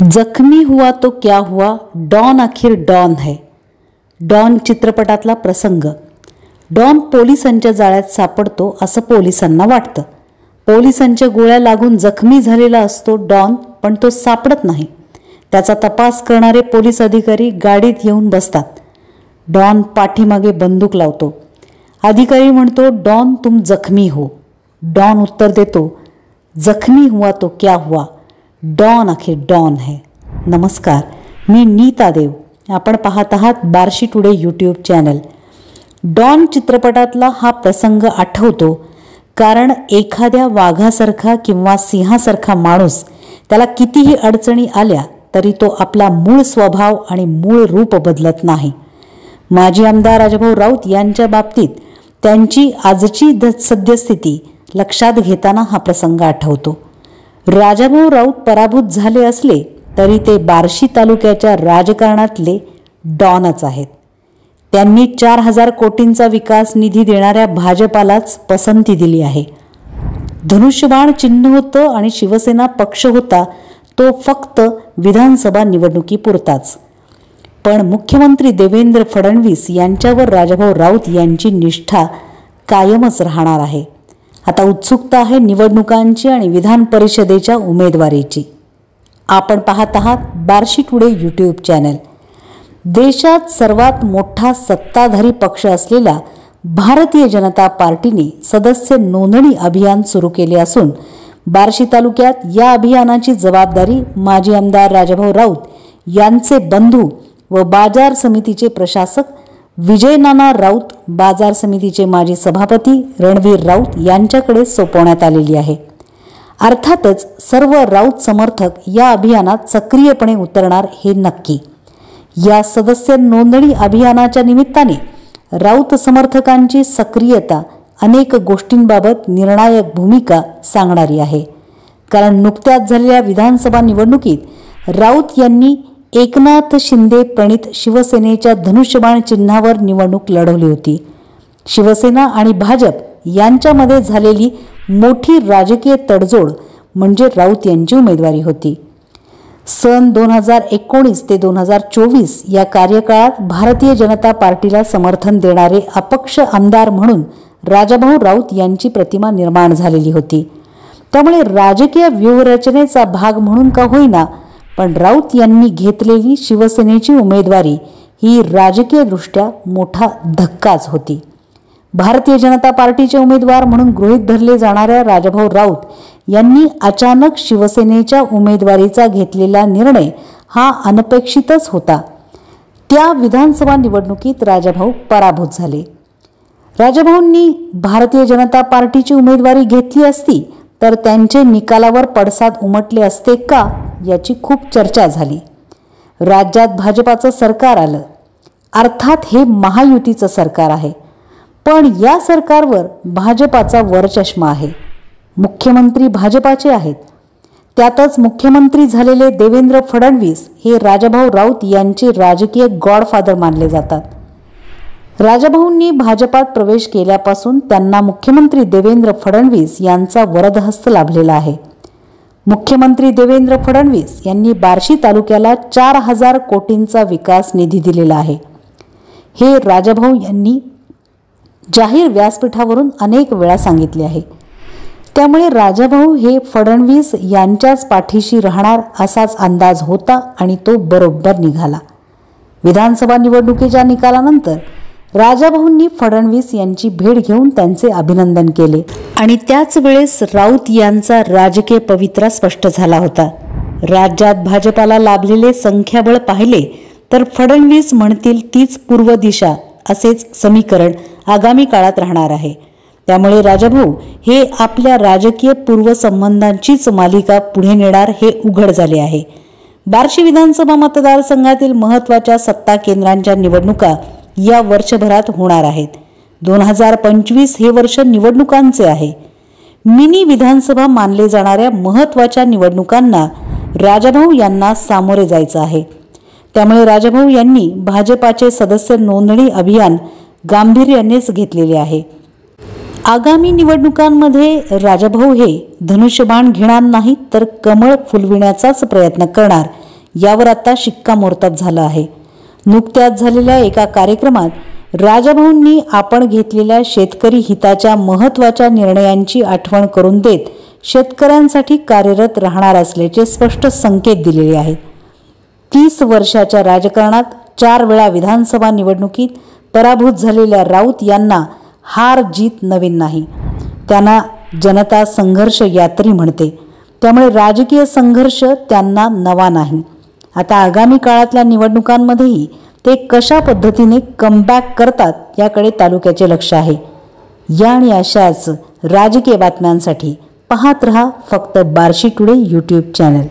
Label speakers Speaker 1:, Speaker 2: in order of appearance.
Speaker 1: जख्मी हुआ तो क्या हुआ, डॉन आखिर डॉन है। डॉन चित्रपटातला प्रसंग। डॉन पोलिसांच्या जाळ्यात सापडतो असं पोलिसांना वाटतं। पोलिसांच्या गोळ्या लागून जखमी झालेला असतो डॉन, पण तो सापडत नाही। त्याचा तपास करणारे पोलीस अधिकारी गाडीत येऊन बसतात। डॉन पाठीमागे बंदूक लावतो। अधिकारी म्हणतो, डॉन तुम जख्मी हो। डॉन उत्तर देतो, जख्मी हुआ तो क्या हुआ, डॉन आखिर डॉन है। नमस्कार, मी नीता देव। आपण पाहत आहात Barshi today YouTube channel. Don चित्रपटातला हा प्रसंग आठवतो कारण एखाद्या वाघासारखा किंवा सिंहासारखा माणूस त्याला कितीही अडचणी आल्या तरी तो आपला मूळ स्वभाव आणि मूळ रूप बदलत नाही। माजी आमदार राजाभाऊ राऊत यांच्या बाबतीत त्यांची आजची सद्यस्थिती लक्षात घेताना हा प्रसंग आठवतो। राजाभाऊ राऊत पराभूत झाले असले तरी ते बार्शी तालुक्याच्या राजकारणातले डॉनच आहेत। त्यांनी 4000 कोटींचा विकास निधी देणाऱ्या भाजपालाच पसंती दिली आहे। धनुष्यबाण चिन्ह होतं आणि शिवसेना पक्ष होता तो फक्त विधानसभा निवडणुकीपुरताच। पण मुख्यमंत्री देवेंद्र फडणवीस यांच्यावर राजाभाऊ राऊत यांची निष्ठा कायमच राहणार आहे। आता उत्सुकता आहे निवडणुकांची आणि विधान परिषदेच्या उमेदवारीची। आपण पाहत आहात बार्शी टुडे यूट्यूब चॅनल। देशात सर्वात मोठा सत्ताधारी पक्ष असलेला भारतीय जनता पार्टीने सदस्य नोंदणी अभियान सुरू केले असून बार्शी तालुक्यात या अभियानाची जबाबदारी माजी आमदार राजाभाऊ राऊत यांचे बंधू व बाजार समितीचे प्रशासक विजय नाना राऊत, बाजार समितीचे माजी सभापती रणवीर राऊत यांच्याकडे सोपवण्यात आलेली आहे। अर्थातच सर्व राऊत समर्थक या अभियानात सक्रियपणे उतरणार हे नक्की। या सदस्य नोंदणी अभियानाच्या निमित्ताने राऊत समर्थकांची सक्रियता अनेक गोष्टींबाबत निर्णायक भूमिका सांगणारी आहे। कारण नुकत्याच झालेल्या विधानसभा निवडणुकीत राऊत यांनी एकनाथ शिंदे प्रणित शिवसेनेच्या धनुष्यबाण चिन्हावर निवडणूक लढवली होती। शिवसेना आणि भाजप यांच्यामध्ये झालेली मोठी राजकीय तडजोड म्हणजे राऊत यांची उमेदवारी होती। सन 2019 ते 2024 या कार्यकाळात भारतीय जनता पार्टीला समर्थन देणारे अपक्ष आमदार म्हणून राजाभाऊ राऊत यांची प्रतिमा निर्माण झालेली होती। त्यामुळे राजकीय व्यूहरचनेचा भाग म्हणून का होईना पण राऊत यांनी घेतलेली शिवसेनेची उमेदवारी ही राजकीयदृष्ट्या मोठा धक्काच होती। भारतीय जनता पार्टीचे उमेदवार म्हणून गृहीत धरले जाणाऱ्या राजाभाऊ राऊत यांनी अचानक शिवसेनेच्या उमेदवारीचा घेतलेला निर्णय हा अनपेक्षितच होता। त्या विधानसभा निवडणुकीत राजाभाऊ पराभूत झाले। राजाभाऊंनी भारतीय जनता पार्टीची उमेदवारी घेतली असती तर त्यांचे निकालावर पडसाद उमटले असते का याची खूप चर्चा झाली। राज्यात भाजपाचं सरकार आलं, अर्थात हे महायुतीचं सरकार आहे, पण या सरकारवर भाजपाचा वरचष्मा आहे। मुख्यमंत्री भाजपाचे आहेत। त्यातच मुख्यमंत्री झालेले देवेंद्र फडणवीस हे राजाभाऊ राऊत यांचे राजकीय गॉडफादर मानले जातात। राजाभाऊंनी भाजपात प्रवेश केल्यापासून त्यांना मुख्यमंत्री देवेंद्र फडणवीस यांचा वरदहस्त लाभलेला आहे। मुख्यमंत्री देवेंद्र फडणवीस यांनी बार्शी तालुक्याला 4000 कोटींचा विकास निधी दिलेला आहे। हे राजाभाऊ यांनी जाहीर व्यासपीठावरून अनेक वेळा सांगितले आहे। त्यामुळे राजाभाऊ हे फडणवीस यांच्याच पाठीशी राहणार असाच अंदाज होता आणि तो बरोबर निघाला। विधानसभा निवडणुकीच्या निकालानंतर राजाभाऊंनी फडणवीस यांची भेट घेऊन त्यांचे अभिनंदन केले आणि त्याच वेळेस राऊत यांचा राजकीय पवित्रा स्पष्ट झाला होता। राज्यात भाजपाला लाभलेले संख्याबळ पाहिले तर फडणवीस म्हणतील तीच पूर्व दिशा असेच समीकरण आगामी काळात राहणार आहे। त्यामुळे राजाभाऊ हे आपल्या राजकीय पूर्वसंबंधांचीच मालिका पुढे नेणार हे उघड झाले आहे। बार्शी विधानसभा मतदारसंघातील महत्त्वाच्या सत्ता केंद्रांच्या निवडणुका या वर्षभरात होणार आहेत। 2025 हे वर्ष निवडणुकांचे आहे। मिनी विधानसभा मानले जाणाऱ्या महत्त्वाच्या निवडणुकांना राजाभाऊ यांना सामोरे जायचं आहे। त्यामुळे राजाभाऊ यांनी भाजपाचे सदस्य नोंदणी अभियान गांभीर्यानेच घेतलेले आहे। आगामी निवडणुकांमध्ये राजाभाऊ हे धनुष्यबाण घेणार नाहीत तर कमळ फुलविण्याचाच प्रयत्न करणार यावर आता शिक्कामोर्तब झालं आहे। नुकत्याच झालेल्या एका कार्यक्रमात राजाभाऊंनी आपण घेतलेल्या शेतकरी हिताच्या महत्त्वाच्या निर्णयांची आठवण करून देत शेतकऱ्यांसाठी कार्यरत राहणार असल्याचे स्पष्ट संकेत दिलेले आहेत। 30 वर्षाच्या राजकारणात 4 वेळा विधानसभा निवडणुकीत पराभूत झालेल्या राऊत यांना हार जीत नवीन नाही। त्यांना जनता संघर्ष यात्री म्हणते, त्यामुळे राजकीय संघर्ष त्यांना नवा नाही। आता आगामी काळातल्या निवडणुकांमध्येही ते कशा पद्धतीने कमबॅक करतात याकडे तालुक्याचे लक्ष आहे। या आणि अशाच राजकीय बातम्यांसाठी पाहत रहा फक्त बार्शी टुडे यूट्यूब चॅनल।